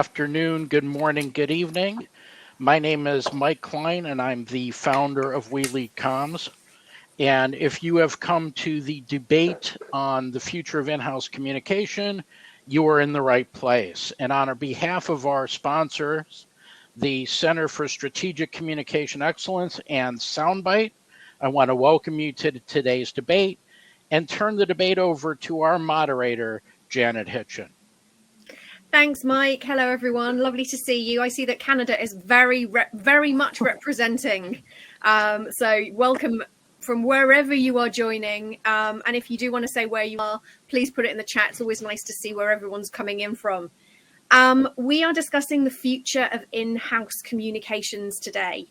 Afternoon, good morning, good evening. My name is Mike Klein, and I'm the founder of We Lead Comms. And if you have come to the debate on the future of in-house communication, you are in the right place. And on behalf of our sponsors, the Center for Strategic Communication Excellence and Soundbite, I want to welcome you to today's debate and turn the debate over to our moderator, Janet Hitchen. Thanks, Mike. Hello, everyone. Lovely to see you. I see that Canada is very much representing. So welcome from wherever you are joining. And if you do want to say where you are, please put it in the chat. It's always nice to see where everyone's coming in from. We are discussing the future of in-house communications today.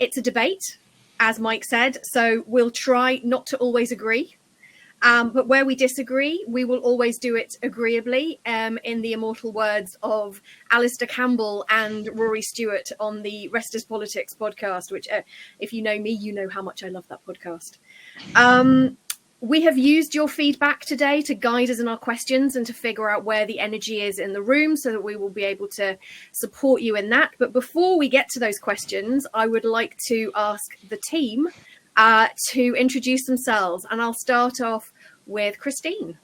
It's a debate, as Mike said, so we'll try not to always agree. But where we disagree, we will always do it agreeably, in the immortal words of Alistair Campbell and Rory Stewart on the Rest is Politics podcast, which if you know me, you know how much I love that podcast. We have used your feedback today to guide us in our questions and to figure out where the energy is in the room so that we will be able to support you in that. But before we get to those questions, I would like to ask the team to introduce themselves, and I'll start off with Christine.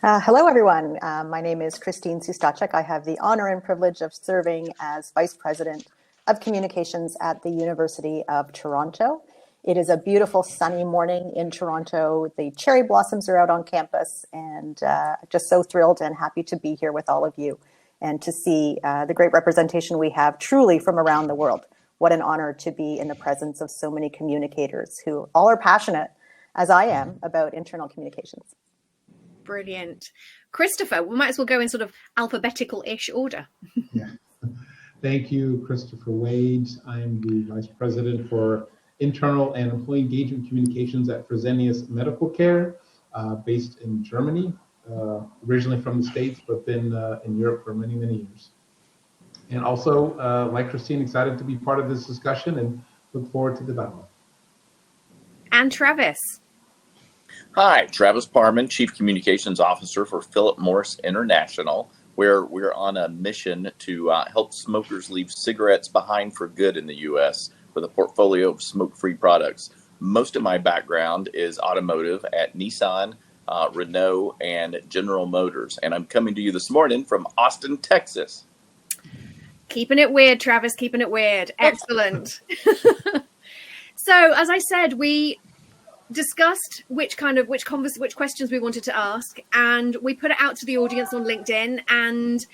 Hello, everyone. My name is Christine Szustaczek. I have the honor and privilege of serving as Vice President of Communications at the University of Toronto. It is a beautiful sunny morning in Toronto. The cherry blossoms are out on campus, and just so thrilled and happy to be here with all of you and to see the great representation we have truly from around the world. What an honor to be in the presence of so many communicators who all are passionate, as I am, about internal communications. Brilliant. Christopher, we might as well go in sort of alphabetical-ish order. Yeah. Thank you, Christopher Wade. I'm the Vice President for Internal and Employee Engagement Communications at Fresenius Medical Care, based in Germany, originally from the States, but been in Europe for many, many years. And also, like Christine, excited to be part of this discussion and look forward to the dialogue. And Travis. Hi, Travis Parman, Chief Communications Officer for Philip Morris International, where we're on a mission to help smokers leave cigarettes behind for good in the U.S. with a portfolio of smoke-free products. Most of my background is automotive at Nissan, Renault, and General Motors. And I'm coming to you this morning from Austin, Texas. Keeping it weird, Travis, keeping it weird. Excellent. So, as I said, we discussed which questions we wanted to ask, and we put it out to the audience on LinkedIn, and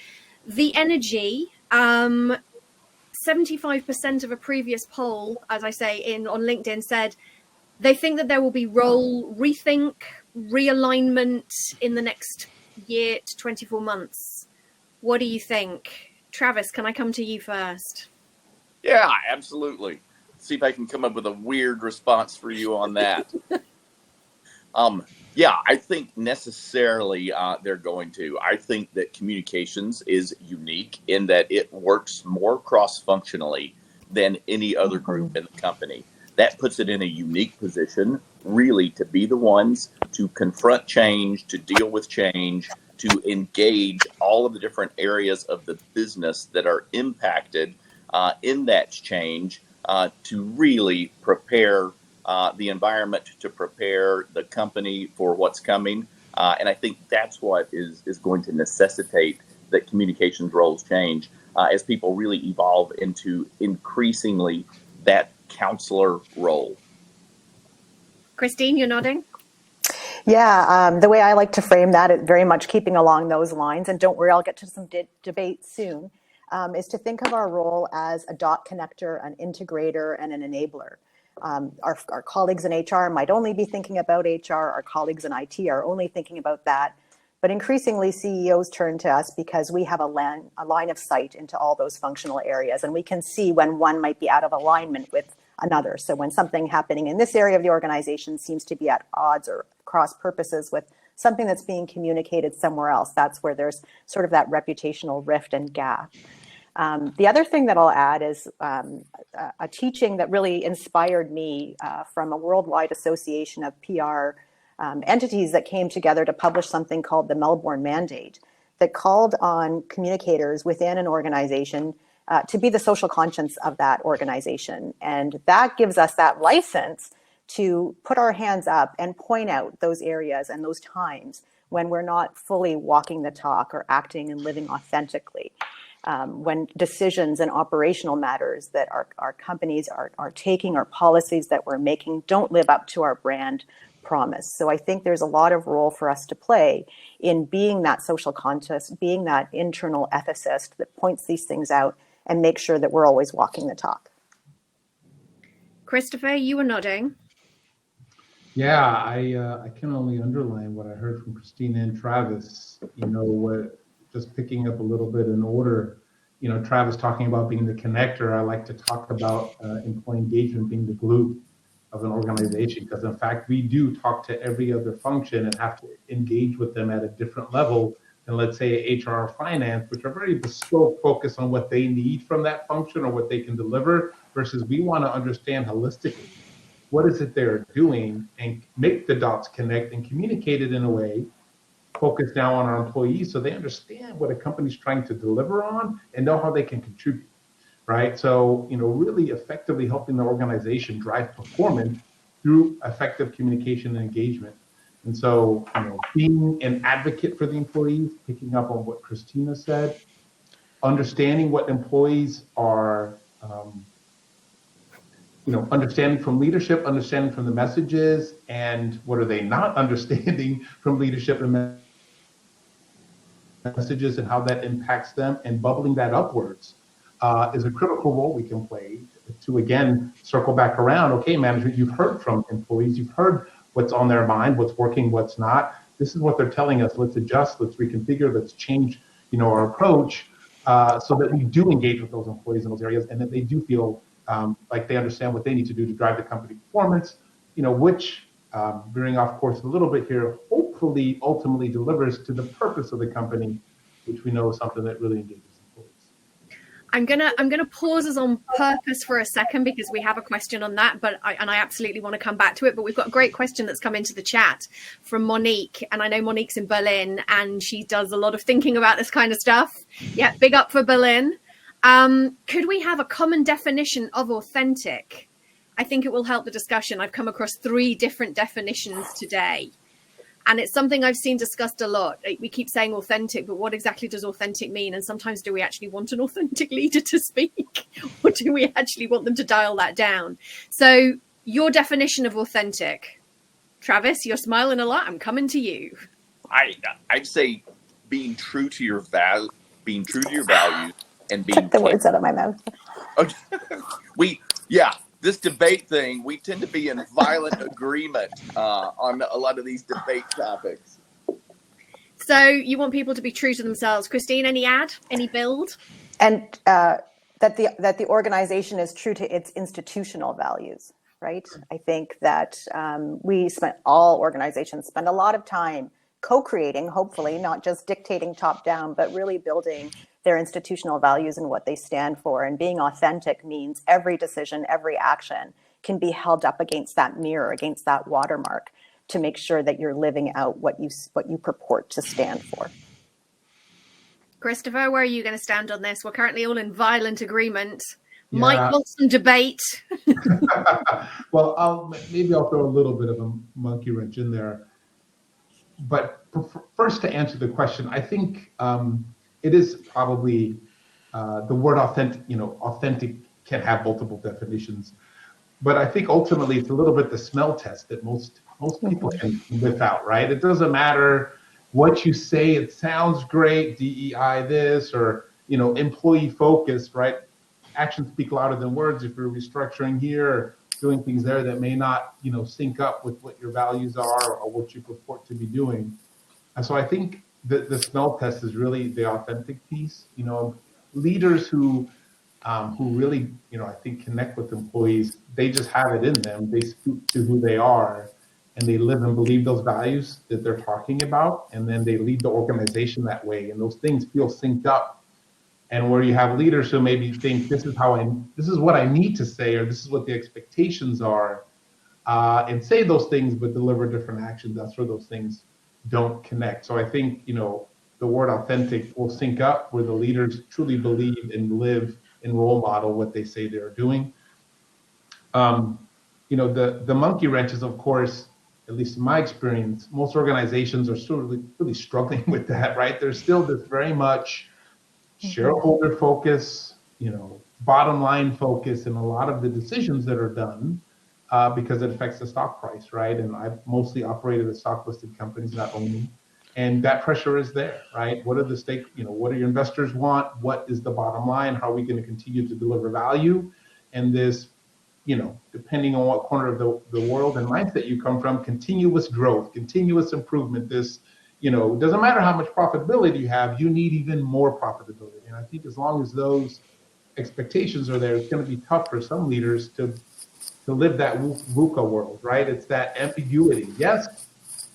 the energy, 75% of a previous poll, as I say, on LinkedIn said they think that there will be role rethink, realignment in the next year to 24 months. What do you think? Travis, can I come to you first? Yeah, absolutely. See if I can come up with a weird response for you on that. Yeah, I think necessarily they're going to. I think that communications is unique in that it works more cross-functionally than any other group in the company. That puts it in a unique position, really, to be the ones to confront change, to deal with change, to engage all of the different areas of the business that are impacted in that change, to really prepare the environment, to prepare the company for what's coming. And I think that's what is going to necessitate that communications roles change as people really evolve into increasingly that counselor role. Christine, you're nodding? Yeah, the way I like to frame that, it very much keeping along those lines, and don't worry, I'll get to some debate soon, is to think of our role as a dot connector, an integrator, and an enabler. Our colleagues in HR might only be thinking about HR, our colleagues in IT are only thinking about that, but increasingly CEOs turn to us because we have a line of sight into all those functional areas, and we can see when one might be out of alignment with another. So when something happening in this area of the organization seems to be at odds or cross purposes with something that's being communicated somewhere else, that's where there's sort of that reputational rift and gap. The other thing that I'll add is a teaching that really inspired me from a worldwide association of PR entities that came together to publish something called the Melbourne Mandate. that called on communicators within an organization to be the social conscience of that organization. And that gives us that license to put our hands up and point out those areas and those times when we're not fully walking the talk or acting and living authentically. When decisions and operational matters that our companies are taking, or policies that we're making, don't live up to our brand promise. So I think there's a lot of role for us to play in being that social conscious, being that internal ethicist that points these things out and make sure that we're always walking the talk. Christopher, you were nodding. Yeah, I can only underline what I heard from Christina and Travis. Just picking up a little bit in order. Travis talking about being the connector. I like to talk about employee engagement being the glue of an organization, because in fact we do talk to every other function and have to engage with them at a different level than, let's say, HR or finance, which are very bespoke, focused on what they need from that function or what they can deliver, versus we want to understand holistically what is it they're doing and make the dots connect and communicate it in a way focused now on our employees so they understand what a company's trying to deliver on and know how they can contribute, right? So, really effectively helping the organization drive performance through effective communication and engagement. And so, being an advocate for the employees, picking up on what Christina said, understanding what employees are, understanding from leadership, understanding from the messages, and what are they not understanding from leadership and messages and how that impacts them, and bubbling that upwards is a critical role we can play to, again, circle back around. Okay, management, you've heard from employees, you've heard what's on their mind, what's working, what's not. This is what they're telling us. Let's adjust, let's reconfigure, let's change, our approach so that we do engage with those employees in those areas, and that they do feel like they understand what they need to do to drive the company performance, which, veering off course a little bit here, hopefully ultimately delivers to the purpose of the company, which we know is something that really engages employees. I'm gonna pause us on purpose for a second because we have a question on that, but I absolutely want to come back to it. But we've got a great question that's come into the chat from Monique, and I know Monique's in Berlin and she does a lot of thinking about this kind of stuff. Yeah, big up for Berlin. Could we have a common definition of authentic? I think it will help the discussion. I've come across 3 different definitions today, and it's something I've seen discussed a lot. We keep saying authentic, but what exactly does authentic mean? And sometimes, do we actually want an authentic leader to speak, or do we actually want them to dial that down? So your definition of authentic, Travis, you're smiling a lot. I'm coming to you. I'd say being true to your values, and being Took the words out of my mouth. This debate thing, we tend to be in violent agreement on a lot of these debate topics. So you want people to be true to themselves. Christine, any build? And that the organization is true to its institutional values, right? I think that all organizations spend a lot of time co-creating, hopefully, not just dictating top down, but really building their institutional values and what they stand for. And being authentic means every decision, every action can be held up against that mirror, against that watermark, to make sure that you're living out what you purport to stand for. Christopher, where are you going to stand on this? We're currently all in violent agreement. Yeah. Mike wants some debate. Well, maybe I'll throw a little bit of a monkey wrench in there. But first, to answer the question, I think it is probably the word authentic. Authentic can have multiple definitions, but I think ultimately it's a little bit the smell test that most people can live out, right? It doesn't matter what you say; it sounds great, DEI this, or employee focused, right? Actions speak louder than words. If you're restructuring here, or doing things there that may not sync up with what your values are or what you purport to be doing, and so I think the smell test is really the authentic piece. Leaders who really, I think connect with employees, they just have it in them. They speak to who they are, and they live and believe those values that they're talking about, and then they lead the organization that way, and those things feel synced up. And where you have leaders who maybe think this is what I need to say, or this is what the expectations are, and say those things but deliver different actions, that's where those things don't connect. So I think, the word authentic will sync up, where the leaders truly believe and live and role model what they say they're doing. The monkey wrench is, of course, at least in my experience, most organizations are still really struggling with that, right? There's still this very much shareholder focus, bottom line focus in a lot of the decisions that are done, because it affects the stock price, right? And I've mostly operated at stock listed companies, not only. And that pressure is there, right? What are what do your investors want? What is the bottom line? How are we going to continue to deliver value? And this, depending on what corner of the world and mindset you come from, continuous growth, continuous improvement. This, it doesn't matter how much profitability you have, you need even more profitability. And I think as long as those expectations are there, it's going to be tough for some leaders to live that VUCA world, right? It's that ambiguity. Yes,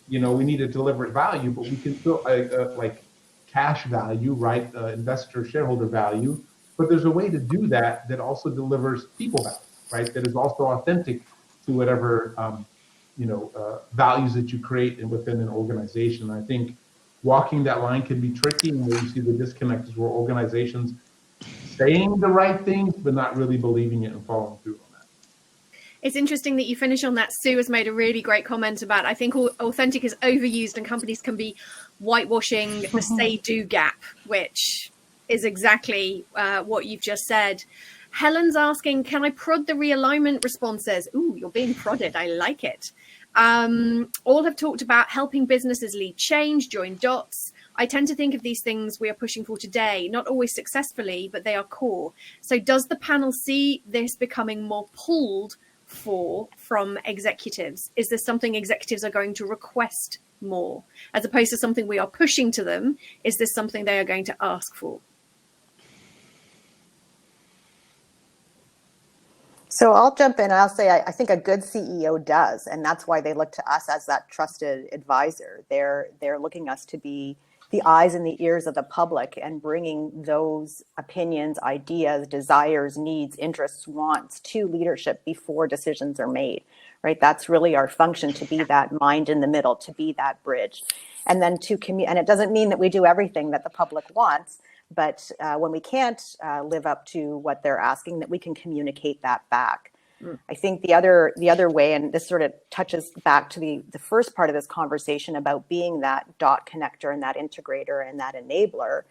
we need to deliver value, but we can still like cash value, right? Investor shareholder value. But there's a way to do that also delivers people value, right? That is also authentic to whatever values that you create within an organization. I think walking that line can be tricky, and where you see the disconnect is where organizations saying the right things but not really believing it and following through. It's interesting that you finish on that. Sue has made a really great comment about, I think authentic is overused and companies can be whitewashing the say-do gap, which is exactly what you've just said. Helen's asking, can I prod the realignment responses? Ooh, you're being prodded. I like it. All have talked about helping businesses lead change, join dots. I tend to think of these things we are pushing for today, not always successfully, but they are core. So does the panel see this becoming more pulled from executives? Is this something executives are going to request more as opposed to something we are pushing to them? Is this something they are going to ask for? So I'll jump in and I'll say I think a good CEO does, and that's why they look to us as that trusted advisor. They're looking us to be the eyes and the ears of the public and bringing those opinions, ideas, desires, needs, interests, wants to leadership before decisions are made, right? That's really our function, to be that mind in the middle, to be that bridge. And then and it doesn't mean that we do everything that the public wants, but when we can't live up to what they're asking, that we can communicate that back. I think the other way, and this sort of touches back to the first part of this conversation about being that dot connector and that integrator and that enabler,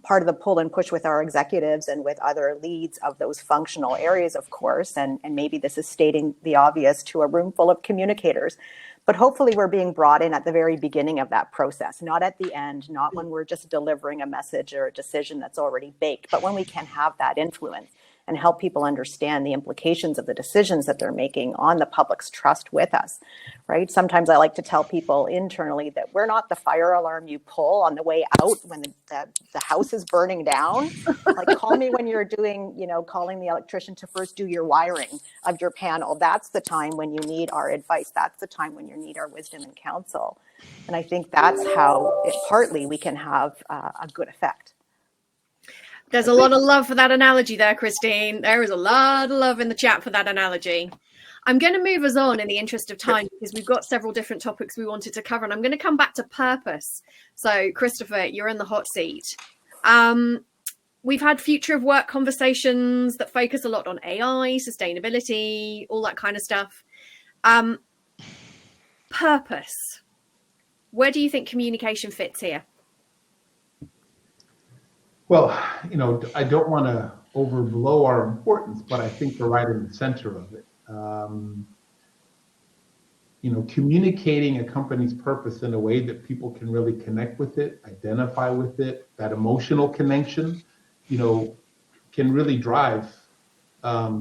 part of the pull and push with our executives and with other leads of those functional areas, of course, and maybe this is stating the obvious to a room full of communicators, but hopefully we're being brought in at the very beginning of that process, not at the end, not when we're just delivering a message or a decision that's already baked, but when we can have that influence and help people understand the implications of the decisions that they're making on the public's trust with us, right? Sometimes I like to tell people internally that we're not the fire alarm you pull on the way out when the house is burning down. Like, call me when you're doing, calling the electrician to first do your wiring of your panel. That's the time when you need our advice. That's the time when you need our wisdom and counsel. And I think that's how partly we can have a good effect. There's a lot of love for that analogy there, Christine. There is a lot of love in the chat for that analogy. I'm going to move us on in the interest of time because we've got several different topics we wanted to cover, and I'm going to come back to purpose. So, Christopher, you're in the hot seat. We've had future of work conversations that focus a lot on AI, sustainability, all that kind of stuff. Purpose. Where do you think communication fits here? Well, I don't want to overblow our importance, but I think they're right in the center of it. Communicating a company's purpose in a way that people can really connect with it, identify with it, that emotional connection, can really drive, the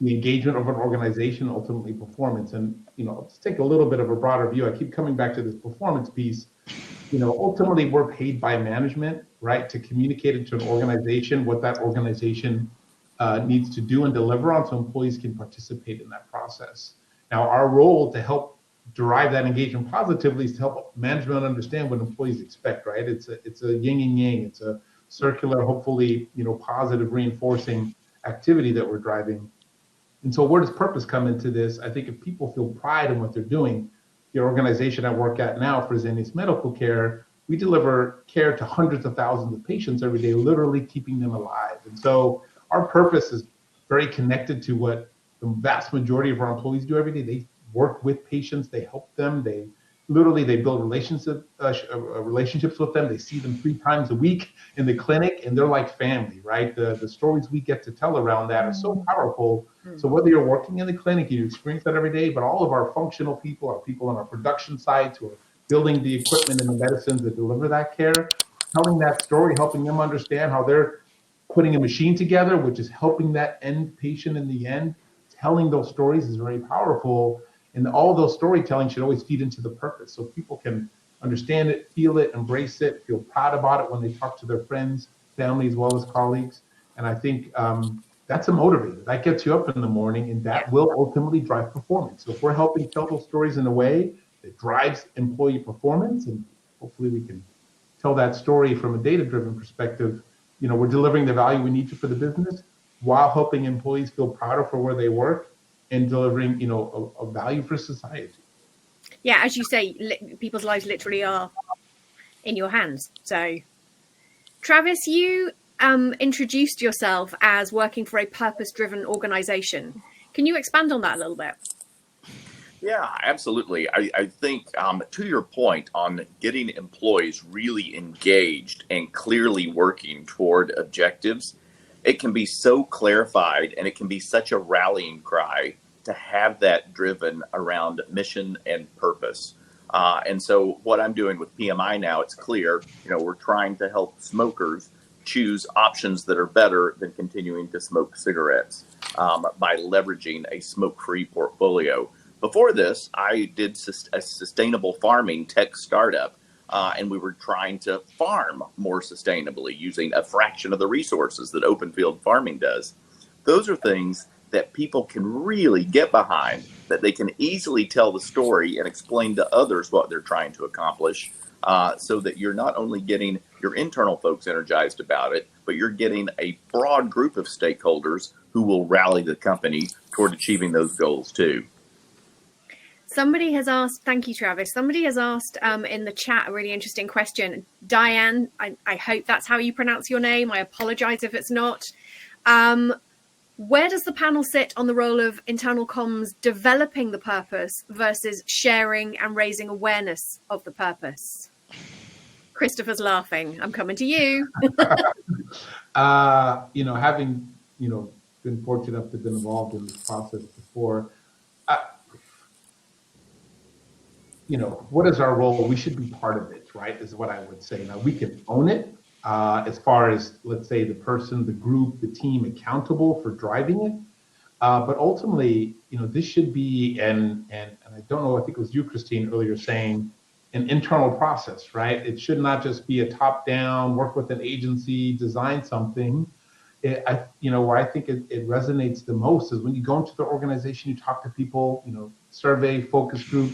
engagement of an organization, ultimately performance. And, let's take a little bit of a broader view. I keep coming back to this performance piece. Ultimately we're paid by management, right, to communicate it to an organization what that organization needs to do and deliver on, so employees can participate in that process. Now, our role to help derive that engagement positively is to help management understand what employees expect, right? It's a yin and yang. It's a circular, hopefully, positive reinforcing activity that we're driving. And so where does purpose come into this? I think if people feel pride in what they're doing, the organization I work at now, Fresenius Medical Care, we deliver care to hundreds of thousands of patients every day, literally keeping them alive. And so our purpose is very connected to what the vast majority of our employees do every day. They work with patients, they help them, they build relationships with them. They see them 3 times a week in the clinic, and they're like family, right? The stories we get to tell around that are so powerful. So whether you're working in the clinic, you experience that every day, but all of our functional people, our people on our production sites who are building the equipment and the medicines that deliver that care, telling that story, helping them understand how they're putting a machine together, which is helping that end patient in the end. Telling those stories is very powerful. And all those storytelling should always feed into the purpose. So people can understand it, feel it, embrace it, feel proud about it when they talk to their friends, family, as well as colleagues. And I think that's a motivator. That gets you up in the morning, and that will ultimately drive performance. So if we're helping tell those stories in a way that drives employee performance, and hopefully we can tell that story from a data-driven perspective, we're delivering the value we need to for the business while helping employees feel prouder for where they work and delivering, a value for society. Yeah, as you say, people's lives literally are in your hands. So, Travis, you introduced yourself as working for a purpose-driven organization. Can you expand on that a little bit? Yeah, absolutely. I think to your point on getting employees really engaged and clearly working toward objectives, it can be so clarified and it can be such a rallying cry to have that driven around mission and purpose. And so what I'm doing with PMI now, it's clear, we're trying to help smokers choose options that are better than continuing to smoke cigarettes by leveraging a smoke-free portfolio. Before this, I did a sustainable farming tech startup, and we were trying to farm more sustainably using a fraction of the resources that open field farming does. Those are things that people can really get behind, that they can easily tell the story and explain to others what they're trying to accomplish, so that you're not only getting your internal folks energized about it, but you're getting a broad group of stakeholders who will rally the company toward achieving those goals too. Somebody has asked, thank you, Travis. Somebody has asked in the chat a really interesting question. Diane, I hope that's how you pronounce your name. I apologize if it's not. Where does the panel sit on the role of internal comms developing the purpose versus sharing and raising awareness of the purpose? Christopher's laughing. I'm coming to you. Having, been fortunate enough to have been involved in this process before, what is our role? We should be part of it, right? Is what I would say. Now we can own it as far as, let's say, the person, the group, the team accountable for driving it. But ultimately, this should be, and I don't know, I think it was you, Christine, earlier saying an internal process, right? It should not just be a top-down, work with an agency, design something. Where I think it resonates the most is when you go into the organization, you talk to people, survey, focus group,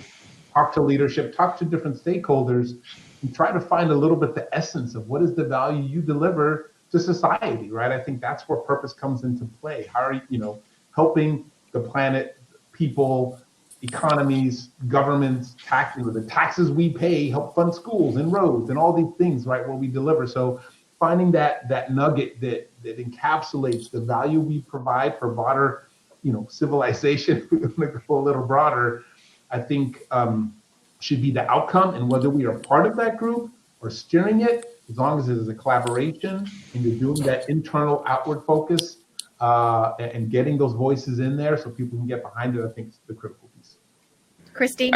talk to leadership, talk to different stakeholders, and try to find a little bit the essence of what is the value you deliver to society, right? I think that's where purpose comes into play. How are you, helping the planet, people, economies, governments, the taxes we pay help fund schools and roads and all these things, right, where we deliver. So finding that nugget that encapsulates the value we provide for broader, civilization, if we're going to go a little broader, I think should be the outcome. And whether we are part of that group or steering it, as long as it is a collaboration and you're doing that internal outward focus and getting those voices in there so people can get behind it, I think is the critical piece. Christine,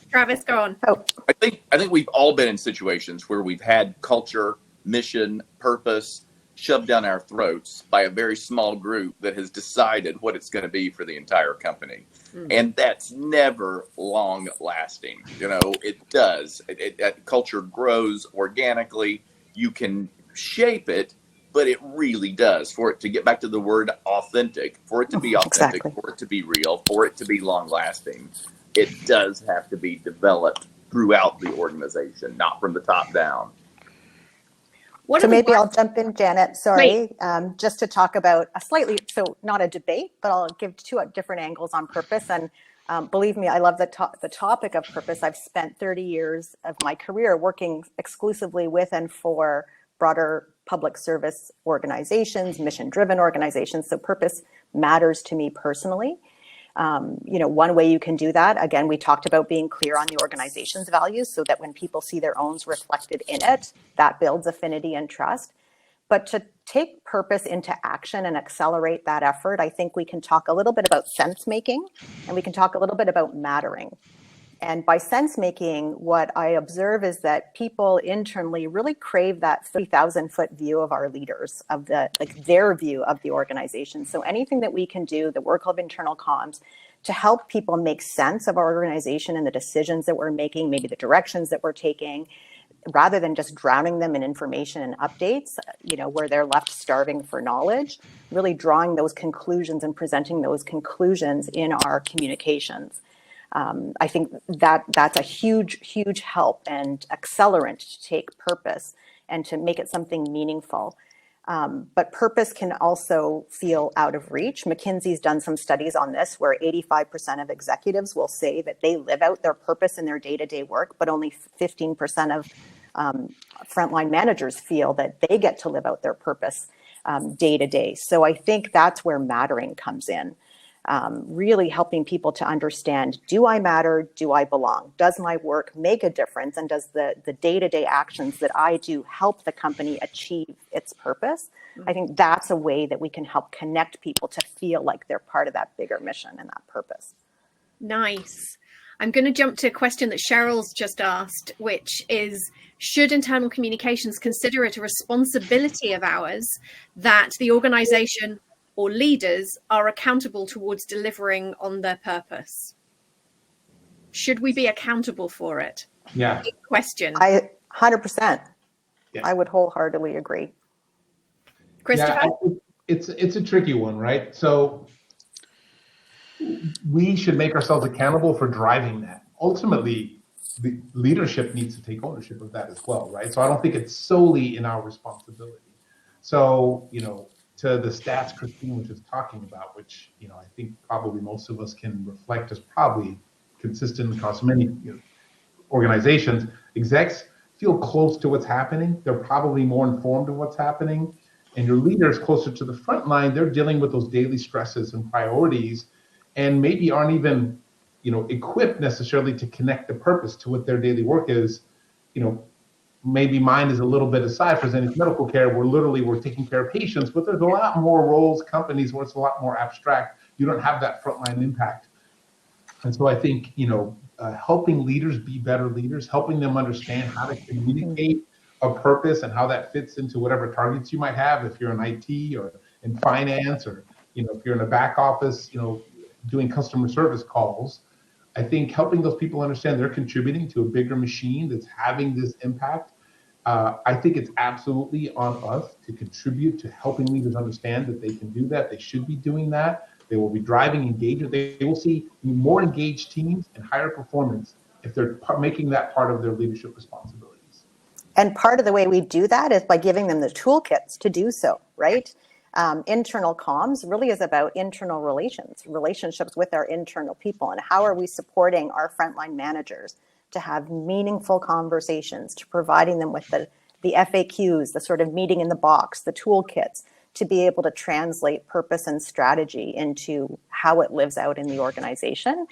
Travis, go on. Oh. I think we've all been in situations where we've had culture, mission, purpose shoved down our throats by a very small group that has decided what it's going to be for the entire company. And that's never long lasting. It does. Culture grows organically. You can shape it, but it really does. For it to get back to the word authentic, for it to be authentic, exactly. For it to be real, for it to be long lasting, it does have to be developed throughout the organization, not from the top down. So maybe I'll jump in, Janet, sorry, just to talk about so not a debate, but I'll give 2 different angles on purpose. And Believe me, I love the topic of purpose. I've spent 30 years of my career working exclusively with and for broader public service organizations, mission-driven organizations. So purpose matters to me personally. One way you can do that, again, we talked about being clear on the organization's values so that when people see their own reflected in it, that builds affinity and trust. But to take purpose into action and accelerate that effort, I think we can talk a little bit about sense making, and we can talk a little bit about mattering. And by sense making, what I observe is that people internally really crave that 30,000-foot view of our leaders, of their view of the organization. So anything that we can do, the work of internal comms, to help people make sense of our organization and the decisions that we're making, maybe the directions that we're taking, rather than just drowning them in information and updates, where they're left starving for knowledge, really drawing those conclusions and presenting those conclusions in our communications. I think that's a huge, huge help and accelerant to take purpose and to make it something meaningful. But purpose can also feel out of reach. McKinsey's done some studies on this where 85% of executives will say that they live out their purpose in their day-to-day work, but only 15% of frontline managers feel that they get to live out their purpose day to day. So I think that's where mattering comes in. Really helping people to understand, do I matter? Do I belong? Does my work make a difference? And does the day-to-day actions that I do help the company achieve its purpose? I think that's a way that we can help connect people to feel like they're part of that bigger mission and that purpose. Nice. I'm going to jump to a question that Cheryl's just asked, which is, should internal communications consider it a responsibility of ours that the organization or leaders are accountable towards delivering on their purpose? Should we be accountable for it? Yeah. Good question. 100%. Yeah. I would wholeheartedly agree. Christopher? Yeah, it's a tricky one, right? So we should make ourselves accountable for driving that. Ultimately, the leadership needs to take ownership of that as well, right? So I don't think it's solely in our responsibility. So, to the stats Christine was just talking about, which, I think probably most of us can reflect as probably consistent across many organizations, execs feel close to what's happening. They're probably more informed of what's happening. And your leaders closer to the front line, they're dealing with those daily stresses and priorities and maybe aren't even, equipped necessarily to connect the purpose to what their daily work is. Maybe mine is a little bit aside for Fresenius Medical Care, where literally we're taking care of patients, but there's a lot more roles, companies where it's a lot more abstract. You don't have that frontline impact. And so I think, helping leaders be better leaders, helping them understand how to communicate a purpose and how that fits into whatever targets you might have, if you're in IT or in finance, or, if you're in a back office, doing customer service calls. I think helping those people understand they're contributing to a bigger machine that's having this impact. I think it's absolutely on us to contribute to helping leaders understand that they can do that. They should be doing that. They will be driving engagement. They will see more engaged teams and higher performance if they're making that part of their leadership responsibilities. And part of the way we do that is by giving them the toolkits to do so, right? Internal comms really is about internal relationships with our internal people, and how are we supporting our frontline managers to have meaningful conversations, to providing them with the FAQs, the sort of meeting in the box, the toolkits, to be able to translate purpose and strategy into how it lives out in the organization.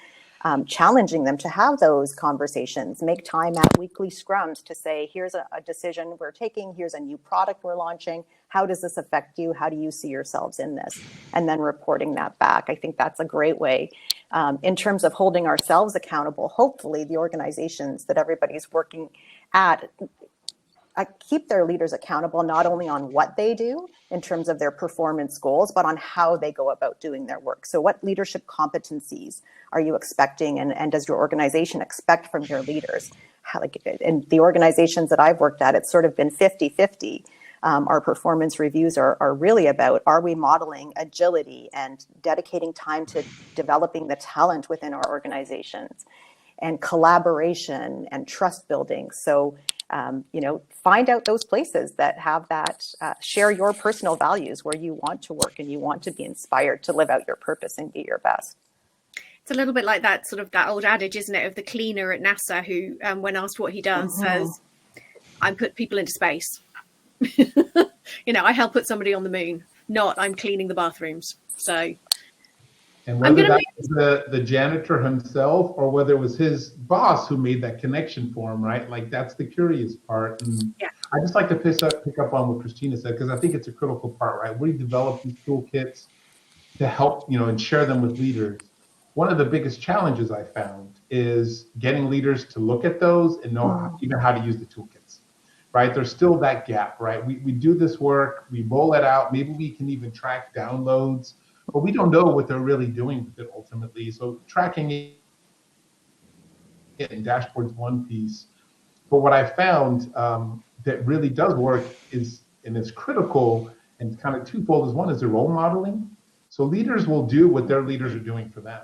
Challenging them to have those conversations, make time at weekly scrums to say, here's a decision we're taking, here's a new product we're launching, how does this affect you, how do you see yourselves in this, and then reporting that back. I think that's a great way. In terms of holding ourselves accountable, hopefully the organizations that everybody's working at keep their leaders accountable, not only on what they do in terms of their performance goals, but on how they go about doing their work. So what leadership competencies are you expecting, and does your organization expect from your leaders? In the organizations that I've worked at, it's sort of been 50-50. Our performance reviews are really about, are we modeling agility and dedicating time to developing the talent within our organizations, and collaboration and trust building. So find out those places that have that, share your personal values, where you want to work and you want to be inspired to live out your purpose and be your best. It's a little bit like that sort of that old adage, isn't it, of the cleaner at NASA who, when asked what he does, says, "I put people into space." I help put somebody on the moon, not I'm cleaning the bathrooms. So, and whether that was the janitor himself or whether it was his boss who made that connection for him, right? Like that's the curious part. And yeah. I just like to pick up on what Christina said, because I think it's a critical part, right? We develop these toolkits to help, and share them with leaders. One of the biggest challenges I found is getting leaders to look at those and know even how to use the toolkits, right? There's still that gap, right? We do this work, we roll it out, maybe we can even track downloads, but we don't know what they're really doing with it ultimately. So tracking it in dashboards one piece. But what I found that really does work is, and it's critical and kind of twofold, is one is the role modeling. So leaders will do what their leaders are doing for them,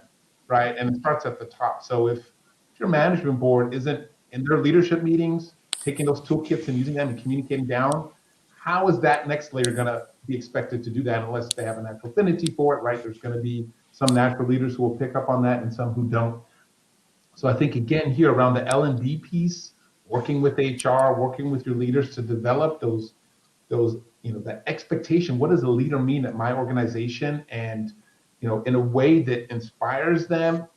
right? And it starts at the top. So if your management board isn't in their leadership meetings, taking those toolkits and using them and communicating down, how is that next layer going to be expected to do that unless they have a natural affinity for it, right? There's going to be some natural leaders who will pick up on that and some who don't. So I think, again, here around the L&D piece, working with HR, working with your leaders to develop those that expectation. What does a leader mean at my organization? And, in a way that inspires them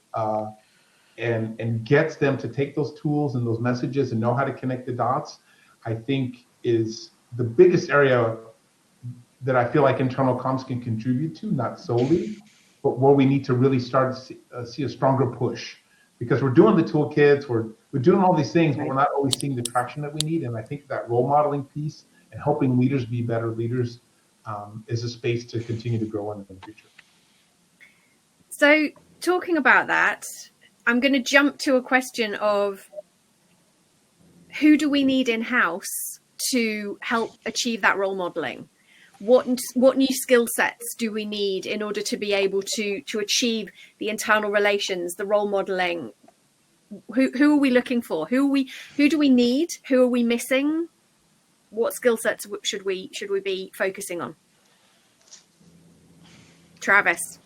and gets them to take those tools and those messages and know how to connect the dots, I think is the biggest area that I feel like internal comms can contribute to, not solely, but where we need to really start to see a stronger push. Because we're doing the toolkits, we're doing all these things, but we're not always seeing the traction that we need. And I think that role modeling piece and helping leaders be better leaders is a space to continue to grow in the future. So talking about that, I'm going to jump to a question of who do we need in-house to help achieve that role modeling? What new skill sets do we need in order to be able to achieve the internal relations, the role modeling? Who are we looking for? Who do we need? Who are we missing? What skill sets should we be focusing on? Travis.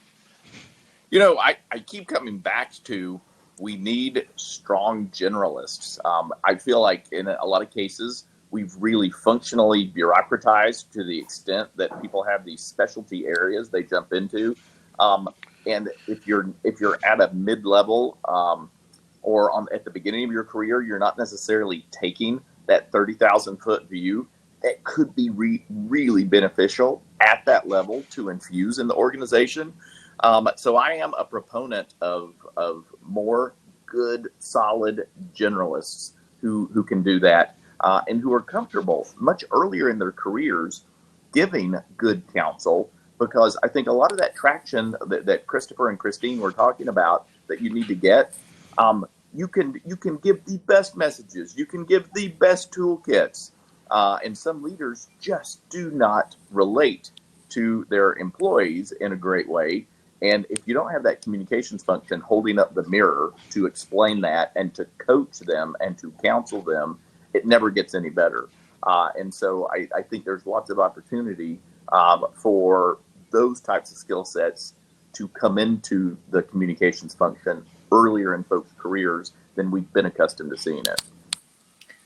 I keep coming back to we need strong generalists. I feel like in a lot of cases, we've really functionally bureaucratized to the extent that people have these specialty areas they jump into. And if you're at a mid-level or at the beginning of your career, you're not necessarily taking that 30,000-foot view that could be really beneficial at that level to infuse in the organization. So I am a proponent of more good, solid generalists who can do that and who are comfortable much earlier in their careers giving good counsel, because I think a lot of that traction that Christopher and Christine were talking about that you need to get, you can give the best messages, you can give the best toolkits, and some leaders just do not relate to their employees in a great way. And if you don't have that communications function holding up the mirror to explain that and to coach them and to counsel them, it never gets any better. And so I think there's lots of opportunity for those types of skill sets to come into the communications function earlier in folks' careers than we've been accustomed to seeing it.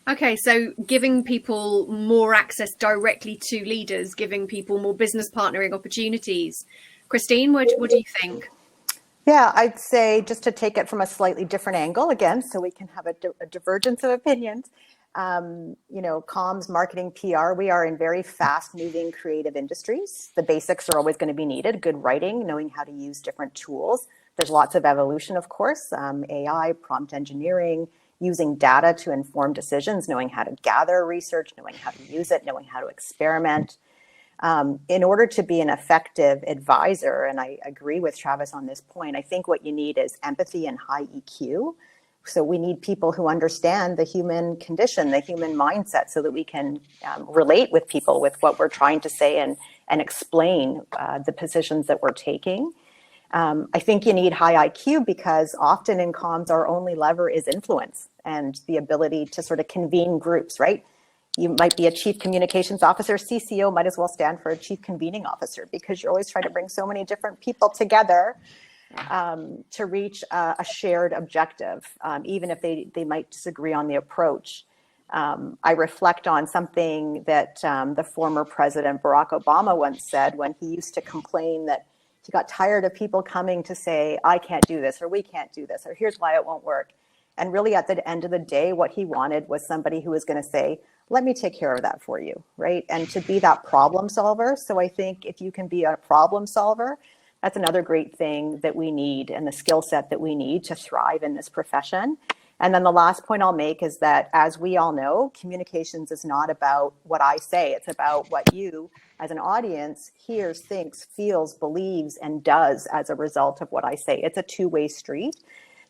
Okay, so giving people more access directly to leaders, giving people more business partnering opportunities. Christine, what do you think? Yeah, I'd say, just to take it from a slightly different angle again, so we can have a divergence of opinions. Comms, marketing, PR, we are in very fast moving creative industries. The basics are always going to be needed. Good writing, knowing how to use different tools. There's lots of evolution, of course, AI, prompt engineering, using data to inform decisions, knowing how to gather research, knowing how to use it, knowing how to experiment. In order to be an effective advisor, and I agree with Travis on this point, I think what you need is empathy and high EQ. So we need people who understand the human condition, the human mindset, so that we can relate with people with what we're trying to say and explain the positions that we're taking. I think you need high IQ because often in comms, our only lever is influence and the ability to sort of convene groups, right? You might be a chief communications officer. CCO might as well stand for a chief convening officer, because you're always trying to bring so many different people together to reach a shared objective, even if they might disagree on the approach. I reflect on something that the former President Barack Obama once said when he used to complain that he got tired of people coming to say, I can't do this, or we can't do this, or here's why it won't work. And really at the end of the day, what he wanted was somebody who was going to say, let me take care of that for you, right? And to be that problem solver. So I think if you can be a problem solver, that's another great thing that we need and the skill set that we need to thrive in this profession. And then the last point I'll make is that, as we all know, communications is not about what I say. It's about what you, as an audience, hears, thinks, feels, believes, and does as a result of what I say. It's a two-way street.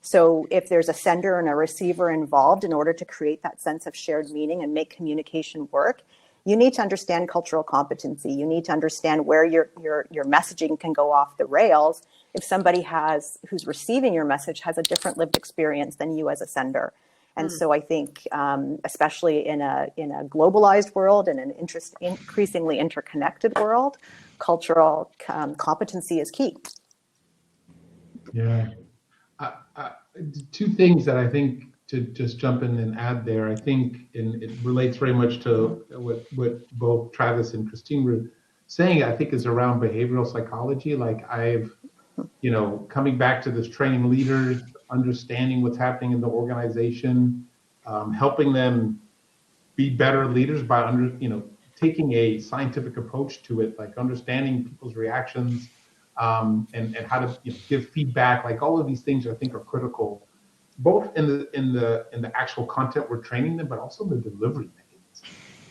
So if there's a sender and a receiver involved in order to create that sense of shared meaning and make communication work, you need to understand cultural competency. You need to understand where your messaging can go off the rails if somebody who's receiving your message has a different lived experience than you as a sender. And so I think, especially in a globalized world and an increasingly interconnected world, cultural competency is key. Yeah. Two things that I think, to just jump in and add there, I think, and it relates very much to what both Travis and Christine were saying, I think is around behavioral psychology. Like coming back to this training leaders, understanding what's happening in the organization, helping them be better leaders by taking a scientific approach to it, like understanding people's reactions, and how to give feedback. Like all of these things I think are critical, both in the actual content we're training them, but also the delivery methods,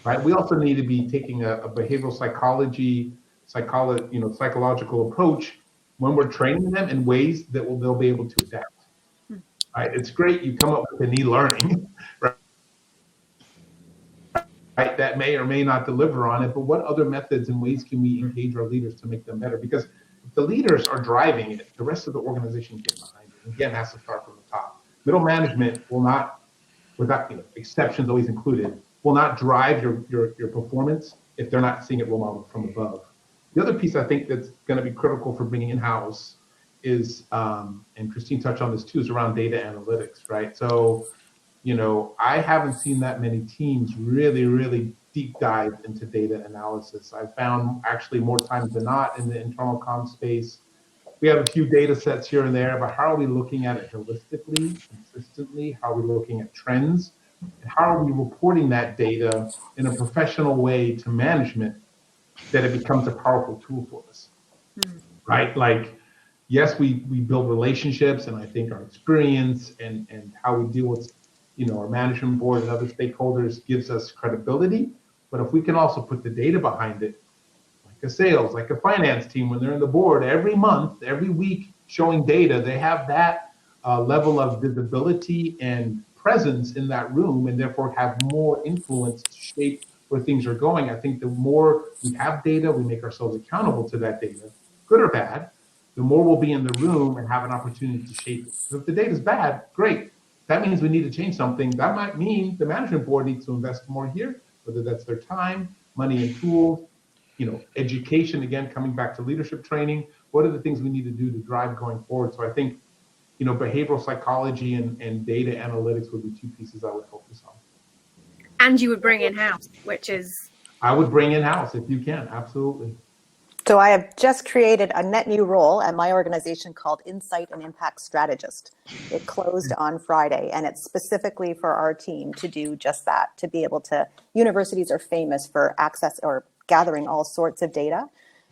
right? We also need to be taking a behavioral psychological approach when we're training them in ways that they'll be able to adapt. Right? It's great you come up with an e-learning, right? That may or may not deliver on it, but what other methods and ways can we engage our leaders to make them better? Because if the leaders are driving it, the rest of the organization gets behind it. And again, has to start from the top. Middle management will not, without exceptions always included, will not drive your performance if they're not seeing it role modeled from above. The other piece I think that's going to be critical for bringing in-house is, and Christine touched on this too, is around data analytics, right? So, I haven't seen that many teams really, really deep dive into data analysis. I've found actually more times than not in the internal comm space, we have a few data sets here and there, but how are we looking at it holistically, consistently? How are we looking at trends? And how are we reporting that data in a professional way to management that it becomes a powerful tool for us, right? Like, yes, we build relationships, and I think our experience and how we deal with, our management board and other stakeholders gives us credibility. But if we can also put the data behind it, like a sales, like a finance team, when they're in the board every month, every week, showing data, they have that level of visibility and presence in that room, and therefore have more influence to shape where things are going. I think the more we have data, we make ourselves accountable to that data, good or bad, the more we'll be in the room and have an opportunity to shape it. So if the data is bad, great. That means we need to change something. That might mean the management board needs to invest more here, whether that's their time, money, and tools, education, again, coming back to leadership training. What are the things we need to do to drive going forward? So I think, behavioral psychology and data analytics would be two pieces I would focus on. And you would bring in-house, which is... I would bring in-house if you can, absolutely. So I have just created a net new role at my organization called Insight and Impact Strategist. It closed on Friday, and it's specifically for our team to do just that, to be able to, universities are famous for access or gathering all sorts of data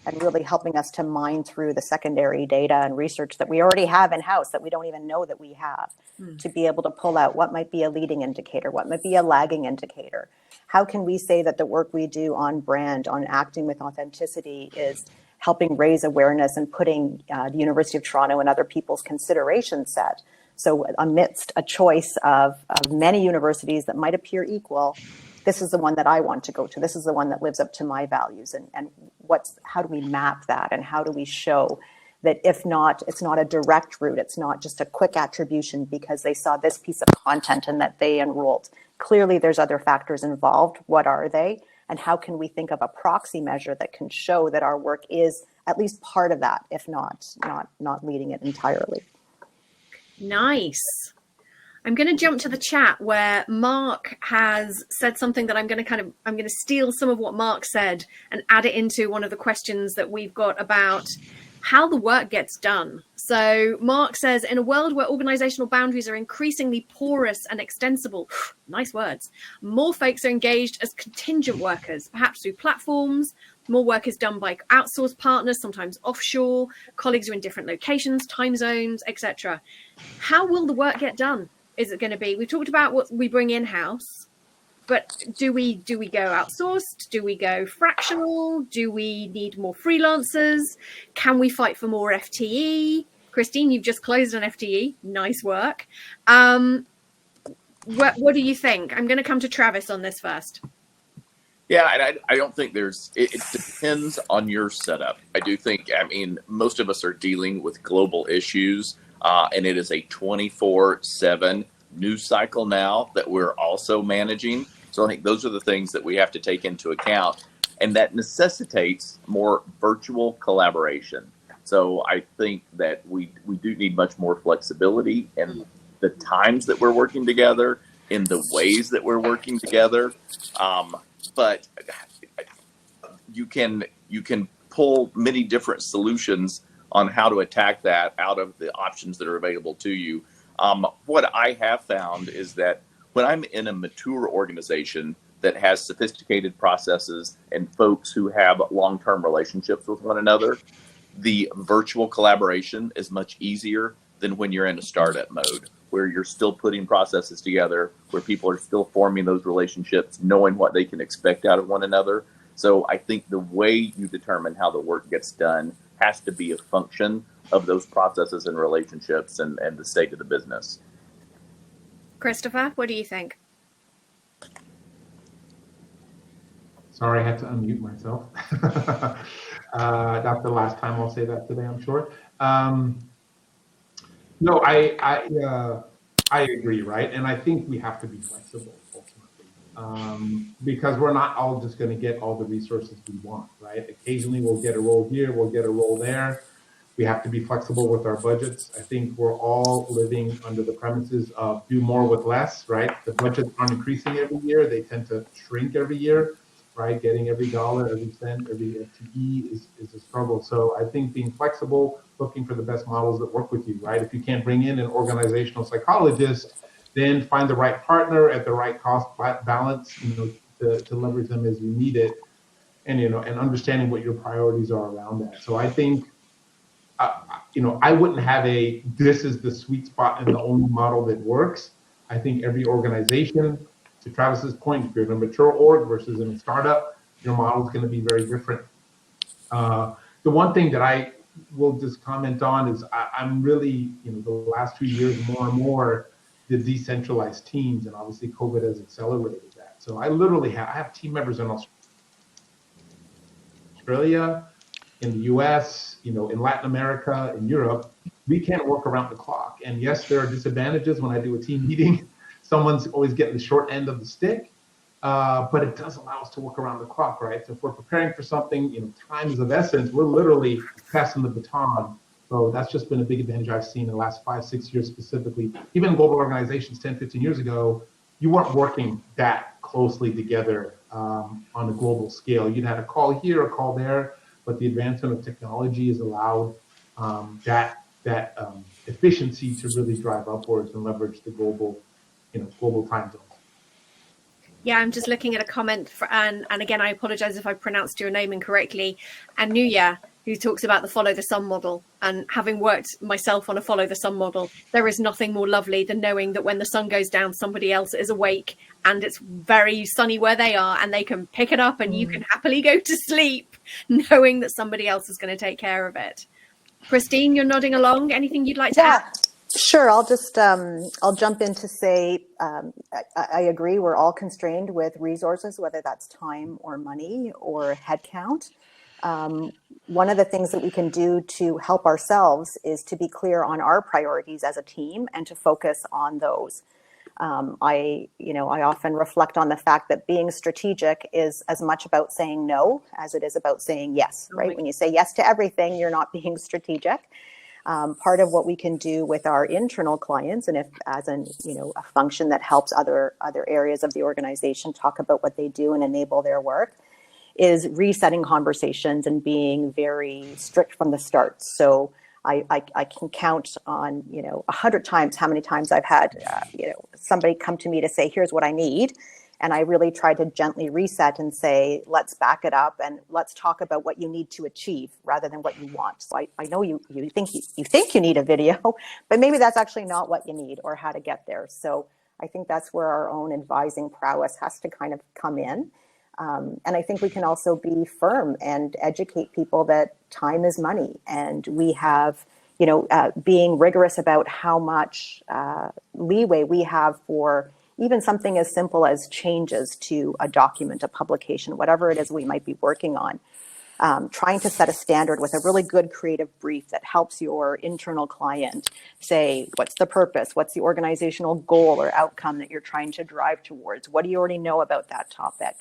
and really helping us to mine through the secondary data and research that we already have in-house that we don't even know that we have, to be able to pull out what might be a leading indicator, what might be a lagging indicator. How can we say that the work we do on brand, on acting with authenticity, is helping raise awareness and putting the University of Toronto and other people's consideration set? So amidst a choice of many universities that might appear equal, this is the one that I want to go to. This is the one that lives up to my values. And how do we map that? And how do we show that if not, it's not a direct route, it's not just a quick attribution because they saw this piece of content and that they enrolled. Clearly, there's other factors involved. What are they? And how can we think of a proxy measure that can show that our work is at least part of that, if not leading it entirely. Nice. I'm going to jump to the chat where Mark has said something that I'm going to steal some of what Mark said and add it into one of the questions that we've got about how the work gets done. So Mark says, in a world where organizational boundaries are increasingly porous and extensible, nice words, more folks are engaged as contingent workers, perhaps through platforms. More work is done by outsourced partners, sometimes offshore. Colleagues are in different locations, time zones, etc. How will the work get done? Is it going to be, we've talked about what we bring in-house, but do we go outsourced? Do we go fractional? Do we need more freelancers? Can we fight for more FTE? Christine, you've just closed an FTE. Nice work. What do you think? I'm going to come to Travis on this first. Yeah, and I don't think it depends on your setup. I do think, most of us are dealing with global issues, and it is a 24/7 news cycle now that we're also managing. So I think those are the things that we have to take into account, and that necessitates more virtual collaboration. So I think that we do need much more flexibility in the times that we're working together, in the ways that we're working together. But you can pull many different solutions on how to attack that out of the options that are available to you. What I have found is that when I'm in a mature organization that has sophisticated processes and folks who have long-term relationships with one another, the virtual collaboration is much easier than when you're in a startup mode, where you're still putting processes together, where people are still forming those relationships, knowing what they can expect out of one another. So I think the way you determine how the work gets done has to be a function of those processes and relationships and the state of the business. Christopher, what do you think? Sorry, I had to unmute myself. That's the last time I'll say that today, I'm sure. No, I agree, right? And I think we have to be flexible ultimately, because we're not all just going to get all the resources we want, right? Occasionally we'll get a role here, we'll get a role there. We have to be flexible with our budgets. I think we're all living under the premises of do more with less, right? The budgets aren't increasing every year. They tend to shrink every year, right? Getting every dollar, every cent, every FTE is a struggle. So I think being flexible, looking for the best models that work with you, right? If you can't bring in an organizational psychologist, then find the right partner at the right cost balance, to leverage them as you need it, and and understanding what your priorities are around that. So I think, I wouldn't have this is the sweet spot and the only model that works. I think every organization, to Travis's point, if you're in a mature org versus in a startup, your model is going to be very different. The one thing that I will just comment on is I'm really, the last 2 years more and more, the decentralized teams, and obviously COVID has accelerated that. So I literally have team members in Australia, in the US, in Latin America, in Europe. We can't work around the clock. And yes, there are disadvantages when I do a team meeting. Someone's always getting the short end of the stick, but it does allow us to work around the clock, right? So if we're preparing for something, time is of essence. We're literally passing the baton. So that's just been a big advantage I've seen in the last 5-6 years specifically. Even global organizations 10-15 years ago, you weren't working that closely together on a global scale. You'd had a call here, a call there, but the advancement of technology has allowed that efficiency to really drive upwards and leverage the global time zones. Yeah, I'm just looking at a comment and again, I apologize if I pronounced your name incorrectly. Anuya, who talks about the follow the sun model, and having worked myself on a follow the sun model, there is nothing more lovely than knowing that when the sun goes down, somebody else is awake and it's very sunny where they are and they can pick it up and you can happily go to sleep knowing that somebody else is going to take care of it. Christine, you're nodding along. Anything you'd like to add? Sure. I'll just I'll jump in to say I agree. We're all constrained with resources, whether that's time or money or headcount. One of the things that we can do to help ourselves is to be clear on our priorities as a team and to focus on those. I often reflect on the fact that being strategic is as much about saying no as it is about saying yes, right? When you say yes to everything, you're not being strategic. Part of what we can do with our internal clients, and if as a function that helps other areas of the organization talk about what they do and enable their work, is resetting conversations and being very strict from the start. So I can count on 100 times how many times I've had somebody come to me to say, here's what I need. And I really try to gently reset and say, let's back it up and let's talk about what you need to achieve rather than what you want. So I know you think you need a video, but maybe that's actually not what you need or how to get there. So I think that's where our own advising prowess has to kind of come in. And I think we can also be firm and educate people that time is money, and we have, being rigorous about how much leeway we have for even something as simple as changes to a document, a publication, whatever it is we might be working on. Trying to set a standard with a really good creative brief that helps your internal client say, what's the purpose? What's the organizational goal or outcome that you're trying to drive towards? What do you already know about that topic?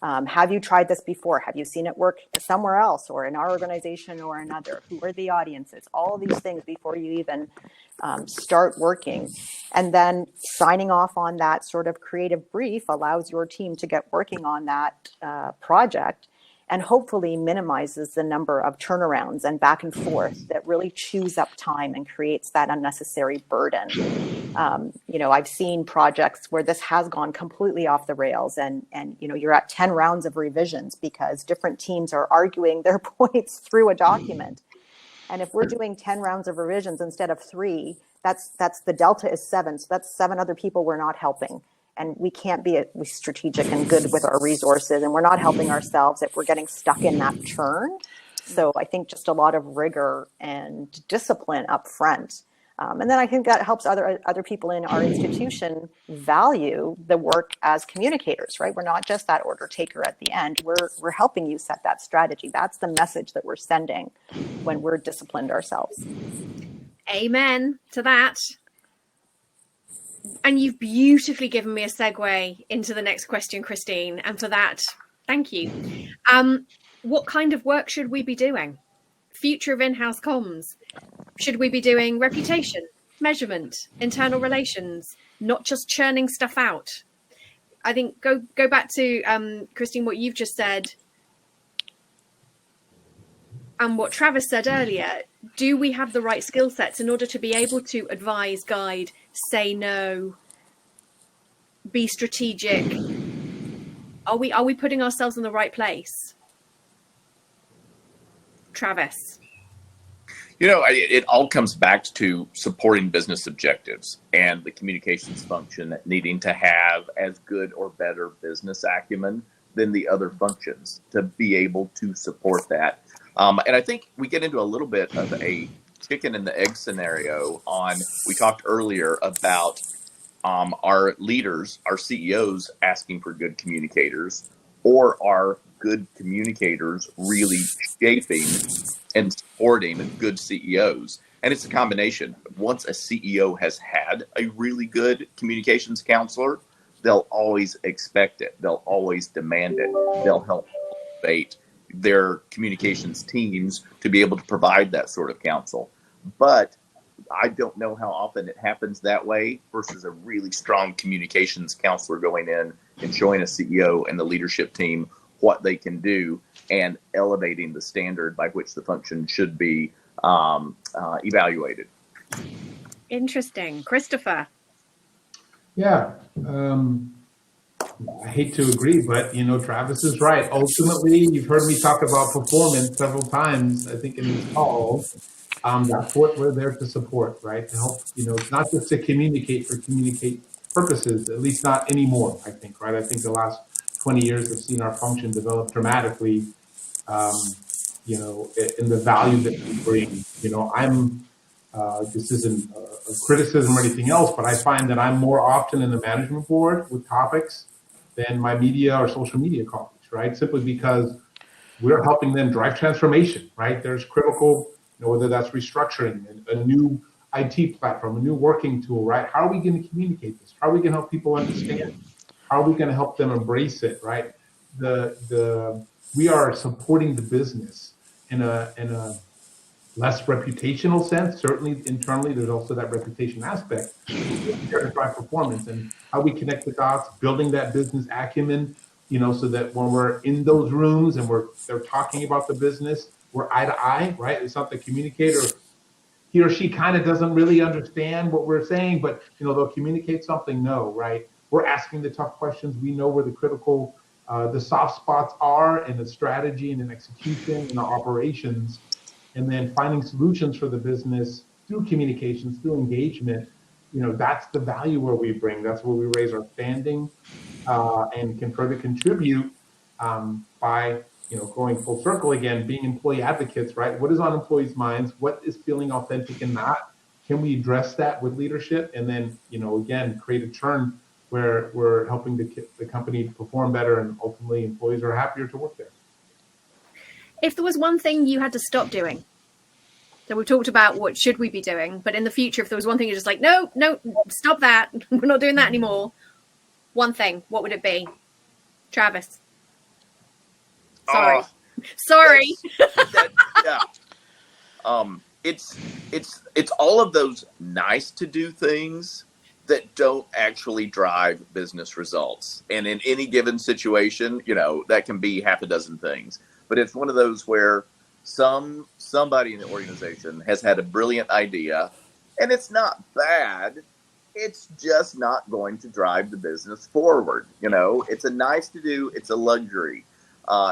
Have you tried this before? Have you seen it work somewhere else or in our organization or another? Who are the audiences? All these things before you even start working. And then signing off on that sort of creative brief allows your team to get working on that project, and hopefully minimizes the number of turnarounds and back and forth that really chews up time and creates that unnecessary burden. I've seen projects where this has gone completely off the rails and you're at 10 rounds of revisions because different teams are arguing their points through a document. And if we're doing 10 rounds of revisions instead of 3, that's the delta is 7. So that's 7 other people we're not helping. And we can't be strategic and good with our resources, and we're not helping ourselves if we're getting stuck in that churn. So I think just a lot of rigor and discipline up front. And then I think that helps other people in our institution value the work as communicators, right? We're not just that order taker at the end. We're helping you set that strategy. That's the message that we're sending when we're disciplined ourselves. Amen to that. And you've beautifully given me a segue into the next question, Christine. And for that, thank you. What kind of work should we be doing? Future of in-house comms. Should we be doing reputation, measurement, internal relations, not just churning stuff out? I think go back to, Christine, what you've just said and what Travis said earlier. Do we have the right skill sets in order to be able to advise, guide, say no, be strategic? Are we putting ourselves in the right place? Travis. It all comes back to supporting business objectives and the communications function needing to have as good or better business acumen than the other functions to be able to support that. And I think we get into a little bit of a chicken and the egg scenario we talked earlier about our leaders, our CEOs asking for good communicators, or are good communicators really shaping and supporting good CEOs? And it's a combination. Once a CEO has had a really good communications counselor, they'll always expect it. They'll always demand it. They'll help elevate their communications teams to be able to provide that sort of counsel. But I don't know how often it happens that way versus a really strong communications counselor going in and showing a CEO and the leadership team what they can do and elevating the standard by which the function should be evaluated. Interesting. Christopher. Yeah. I hate to agree, but Travis is right. Ultimately, you've heard me talk about performance several times, I think, in these calls. That's what we're there to support, right? To help, it's not just to communicate for communicate purposes, at least not anymore, I think, right? I think the last 20 years have seen our function develop dramatically, in the value that we bring. This isn't a criticism or anything else, but I find that I'm more often in the management board with topics than my media or social media colleagues, right? Simply because we're helping them drive transformation, right? There's critical, whether that's restructuring, a new IT platform, a new working tool, right? How are we going to communicate this? How are we going to help people understand? How are we going to help them embrace it, right? We are supporting the business in a less reputational sense. Certainly internally, there's also that reputation aspect. To drive performance and how we connect the dots, building that business acumen, so that when we're in those rooms and they're talking about the business, we're eye to eye, right? It's not the communicator, he or she kind of doesn't really understand what we're saying, but they'll communicate something. No, right? We're asking the tough questions. We know where the critical, the soft spots are in the strategy and in execution in our operations, and then finding solutions for the business through communications, through engagement. That's the value where we bring. That's where we raise our standing and can further contribute by going full circle again, being employee advocates, right? What is on employees' minds? What is feeling authentic and not? Can we address that with leadership? And then, again, create a churn where we're helping the company perform better and ultimately employees are happier to work there. If there was one thing you had to stop doing, so we've talked about what should we be doing, but in the future, if there was one thing you're just like, no, stop that. We're not doing that anymore. One thing, what would it be? Travis. Sorry. Yeah. It's all of those nice to do things that don't actually drive business results. And in any given situation, that can be half a dozen things. But it's one of those where somebody in the organization has had a brilliant idea, and it's not bad. It's just not going to drive the business forward. It's a nice to do. It's a luxury.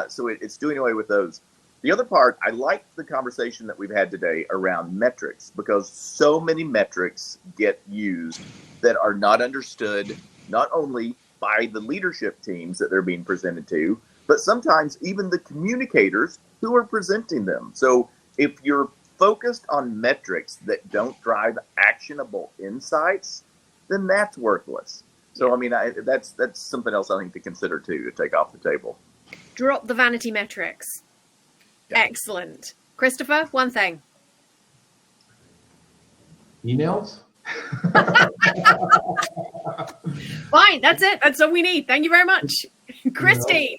So it's doing away with those. The other part, I like the conversation that we've had today around metrics, because so many metrics get used that are not understood, not only by the leadership teams that they're being presented to, but sometimes even the communicators who are presenting them. So if you're focused on metrics that don't drive actionable insights, then that's worthless. So, that's something else I think to consider too, to take off the table. Drop the vanity metrics. Yeah. Excellent. Christopher, one thing. Emails? Fine, that's it. That's all we need. Thank you very much. Christine.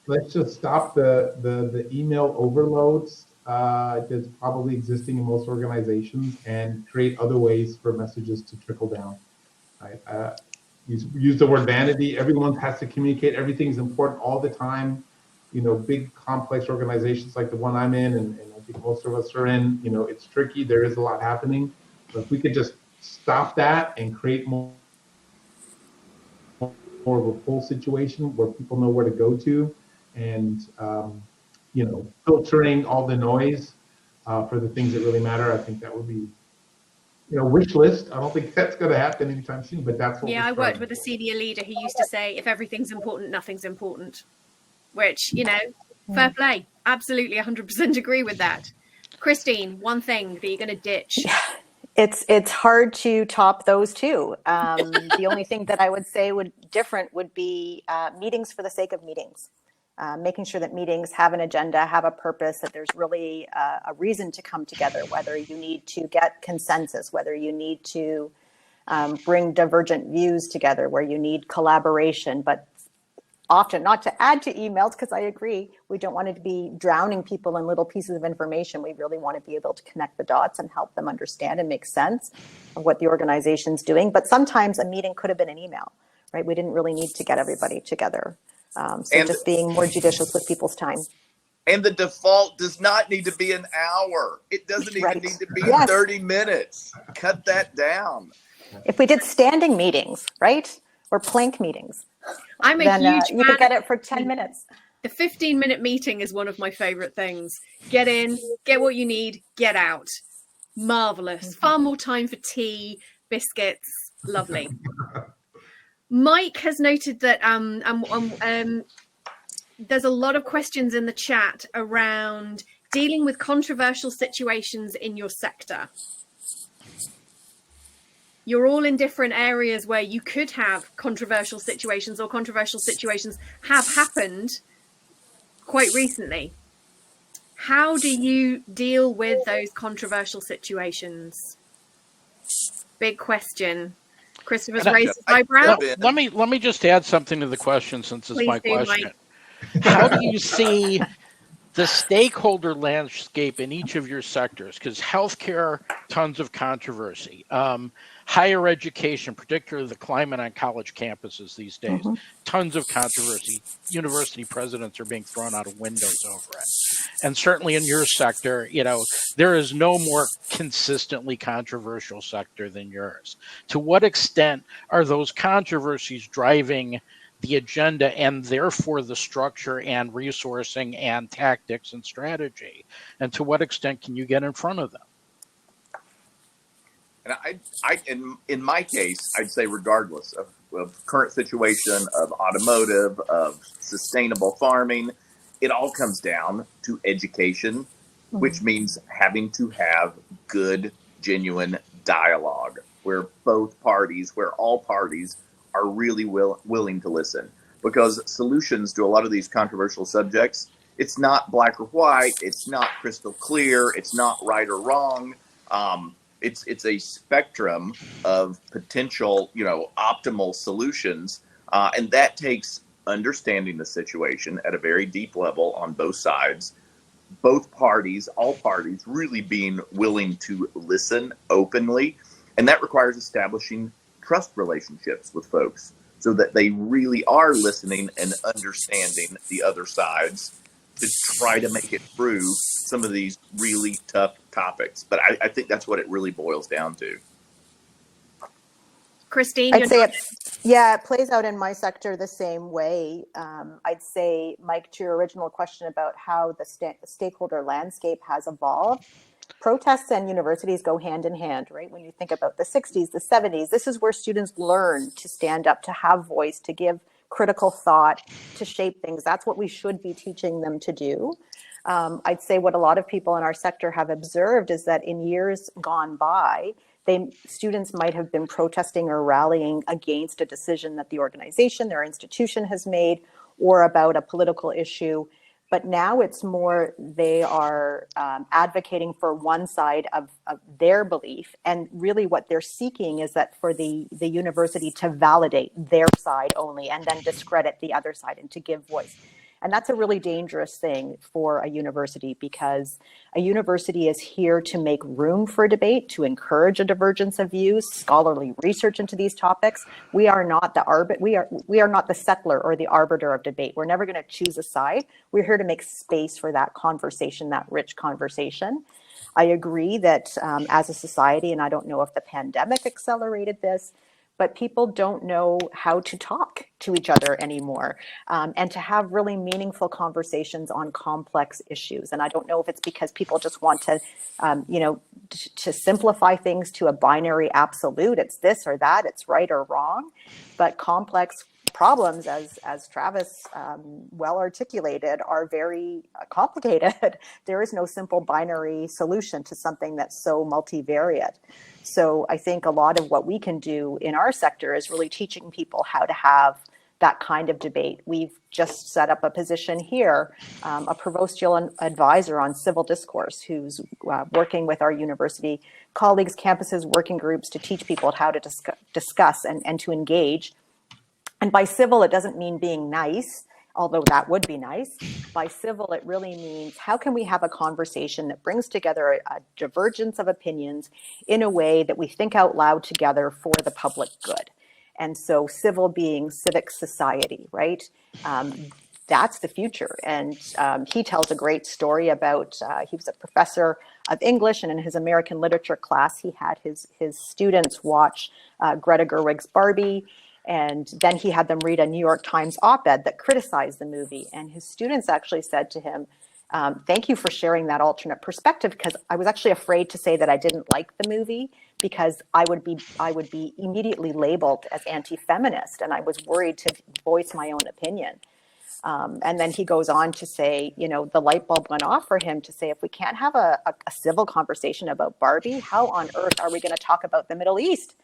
Let's just stop the email overloads that's probably existing in most organizations and create other ways for messages to trickle down. Right? Use the word vanity. Everyone has to communicate. Everything's important all the time. Big complex organizations like the one I'm in, and I think most of us are in, it's tricky. There is a lot happening. But if we could just stop that and create more of a full situation where people know where to go to, and filtering all the noise for the things that really matter, I think that would be wish list. I don't think that's going to happen anytime soon, but that's what I worked with a senior leader who used to say, if everything's important, nothing's important, which, fair play. Absolutely 100% agree with that. Christine, one thing that you're going to ditch. It's hard to top those two. The only thing that I would say would be meetings for the sake of meetings. Making sure that meetings have an agenda, have a purpose, that there's really a reason to come together, whether you need to get consensus, whether you need to bring divergent views together, where you need collaboration, but often not to add to emails, because I agree, we don't want to be drowning people in little pieces of information. We really want to be able to connect the dots and help them understand and make sense of what the organization's doing. But sometimes a meeting could have been an email, right? We didn't really need to get everybody together. So just being more judicious with people's time. And the default does not need to be an hour. It doesn't even need to be 30 minutes. Cut that down. If we did standing meetings, right? Or plank meetings. I'm a huge fan. You could get it for 10 minutes. The 15-minute meeting is one of my favorite things. Get in, get what you need, get out. Marvelous. Mm-hmm. Far more time for tea, biscuits. Lovely. Mike has noted that there's a lot of questions in the chat around dealing with controversial situations in your sector. You're all in different areas where you could have controversial situations, or controversial situations have happened quite recently. How do you deal with those controversial situations? Big question. Christopher's And I- raised his eyebrow. Let me just add something to the question, since it's Please my do, question. Mike. How do you see the stakeholder landscape in each of your sectors? Because healthcare, tons of controversy. Higher education, particularly the climate on college campuses these days, tons of controversy. University presidents are being thrown out of windows over it. And certainly in your sector, there is no more consistently controversial sector than yours. To what extent are those controversies driving the agenda and therefore the structure and resourcing and tactics and strategy? And to what extent can you get in front of them? And in my case, I'd say regardless of current situation, of automotive, of sustainable farming, it all comes down to education, which means having to have good, genuine dialogue where all parties are really willing to listen. Because solutions to a lot of these controversial subjects, it's not black or white, it's not crystal clear, it's not right or wrong. It's a spectrum of potential, optimal solutions, and that takes understanding the situation at a very deep level on both sides. All parties really being willing to listen openly, and that requires establishing trust relationships with folks so that they really are listening and understanding the other sides to try to make it through some of these really tough topics. But I think that's what it really boils down to. Christine, I'd say it plays out in my sector the same way. I'd say, Mike, to your original question about how the stakeholder landscape has evolved, protests and universities go hand in hand, right? When you think about the 60s, the 70s, this is where students learn to stand up, to have voice, to give critical thought, to shape things. That's what we should be teaching them to do. I'd say what a lot of people in our sector have observed is that in years gone by, students might have been protesting or rallying against a decision that the organization, their institution has made, or about a political issue. But now it's more they are advocating for one side of their belief. And really what they're seeking is that for the university to validate their side only and then discredit the other side and to give voice. And that's a really dangerous thing for a university, because a university is here to make room for debate, to encourage a divergence of views, scholarly research into these topics. We are not we are not the settler or the arbiter of debate. We're never going to choose a side. We're here to make space for that conversation, that rich conversation. I agree that as a society, and I don't know if the pandemic accelerated this, but people don't know how to talk to each other anymore, and to have really meaningful conversations on complex issues. And I don't know if it's because people just want to, to simplify things to a binary absolute. It's this or that, it's right or wrong. But complex problems, as Travis well articulated, are very complicated. There is no simple binary solution to something that's so multivariate. So I think a lot of what we can do in our sector is really teaching people how to have that kind of debate. We've just set up a position here, a provostial advisor on civil discourse, who's working with our university colleagues, campuses, working groups to teach people how to discuss and to engage. And by civil, it doesn't mean being nice, although that would be nice. By civil, it really means how can we have a conversation that brings together a divergence of opinions in a way that we think out loud together for the public good. And so civil being civic society, right? That's the future. And he tells a great story about, he was a professor of English, and in his American literature class, he had his students watch Greta Gerwig's Barbie. And then he had them read a New York Times op-ed that criticized the movie. And his students actually said to him, thank you for sharing that alternate perspective, because I was actually afraid to say that I didn't like the movie, because I would be immediately labeled as anti-feminist, and I was worried to voice my own opinion. And then he goes on to say, the light bulb went off for him to say, if we can't have a civil conversation about Barbie, how on earth are we going to talk about the Middle East?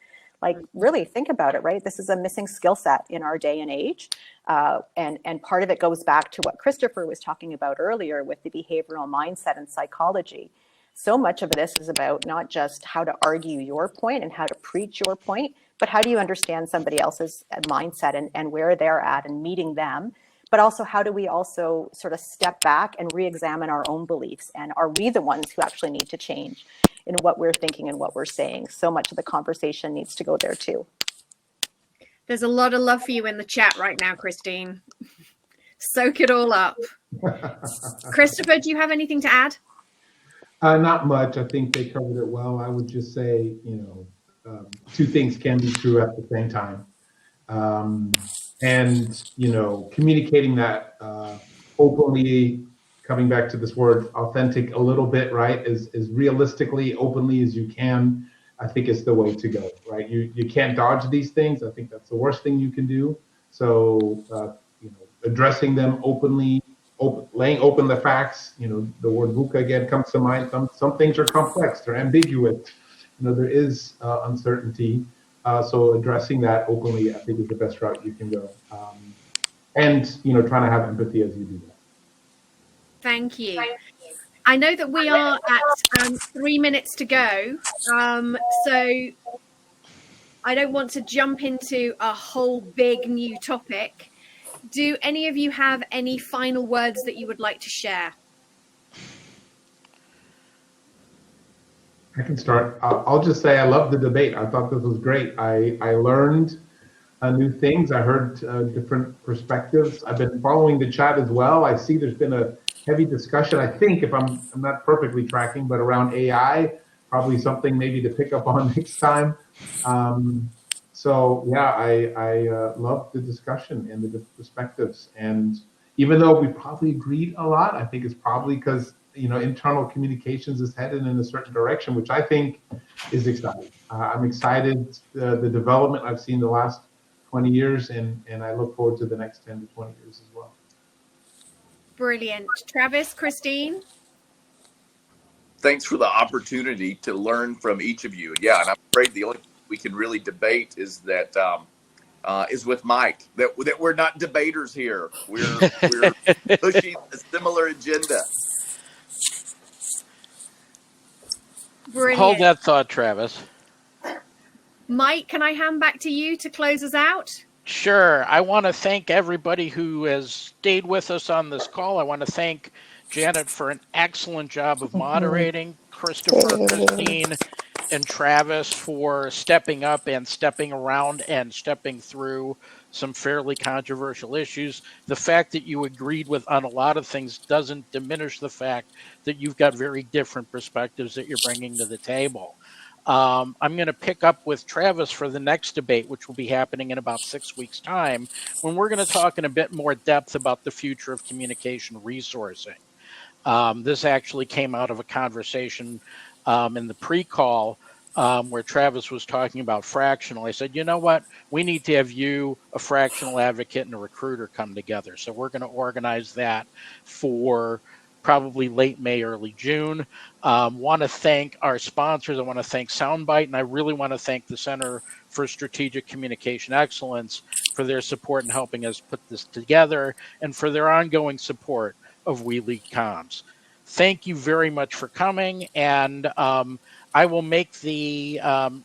Like, really think about it, right? This is a missing skill set in our day and age. And part of it goes back to what Christopher was talking about earlier with the behavioral mindset and psychology. so much of this is about not just how to argue your point and how to preach your point, but how do you understand somebody else's mindset and where they're at and meeting them. But also, how do we also sort of step back and re-examine our own beliefs? And are we the ones who actually need to change in what we're thinking and what we're saying? So much of the conversation needs to go there too. There's a lot of love for you in the chat right now, Christine. Soak it all up. Christopher, do you have anything to add? Not much. I think they covered it well. I would just say, two things can be true at the same time. And, communicating that openly, coming back to this word authentic a little bit, right, as realistically, openly as you can, I think is the way to go, right? You can't dodge these things. I think that's the worst thing you can do. So, addressing them openly, laying open the facts, the word VUCA again comes to mind. Some things are complex, they're ambiguous. There is uncertainty. So addressing that openly, I think, is the best route you can go. And, trying to have empathy as you do that. Thank you. I know that we are at 3 minutes to go. So I don't want to jump into a whole big new topic. Do any of you have any final words that you would like to share? I can start. I'll just say I love the debate. I thought this was great. I learned new things. I heard different perspectives. I've been following the chat as well. I see there's been a heavy discussion, I think, if I'm not perfectly tracking, but around AI, probably something maybe to pick up on next time. So yeah, I love the discussion and the different perspectives. And even though we probably agreed a lot, I think it's probably because internal communications is headed in a certain direction, which I think is exciting. I'm excited the development I've seen the last 20 years, and I look forward to the next 10 to 20 years as well. Brilliant. Travis, Christine? Thanks for the opportunity to learn from each of you. Yeah, and I'm afraid the only we can really debate is that is with Mike. That we're not debaters here. We're pushing a similar agenda. Brilliant. Hold that thought, Travis. Mike, can I hand back to you to close us out? Sure. I want to thank everybody who has stayed with us on this call. I want to thank Janet for an excellent job of moderating, Christopher, Christine, and Travis for stepping up and stepping around and stepping through some fairly controversial issues. The fact that you agreed with on a lot of things doesn't diminish the fact that you've got very different perspectives that you're bringing to the table. I'm going to pick up with Travis for the next debate, which will be happening in about 6 weeks' time, when we're going to talk in a bit more depth about the future of communication resourcing. This actually came out of a conversation in the pre-call where Travis was talking about fractional. I said, you know what? We need to have you, a fractional advocate, and a recruiter come together. So we're going to organize that for probably late May, early June. Want to thank our sponsors. I want to thank Soundbite, and I really want to thank the Center for Strategic Communication Excellence for their support in helping us put this together and for their ongoing support of We Lead Comms. Thank you very much for coming, and I will make the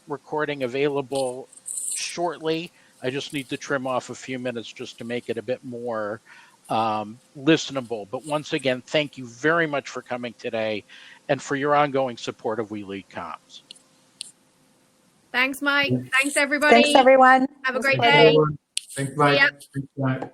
recording available shortly. I just need to trim off a few minutes just to make it a bit more listenable. But once again, thank you very much for coming today and for your ongoing support of We Lead Comms. Thanks, Mike. Thanks, everybody. Thanks, everyone. Have a great Thanks, day. Thanks, Mike. Yeah. Thanks, Mike.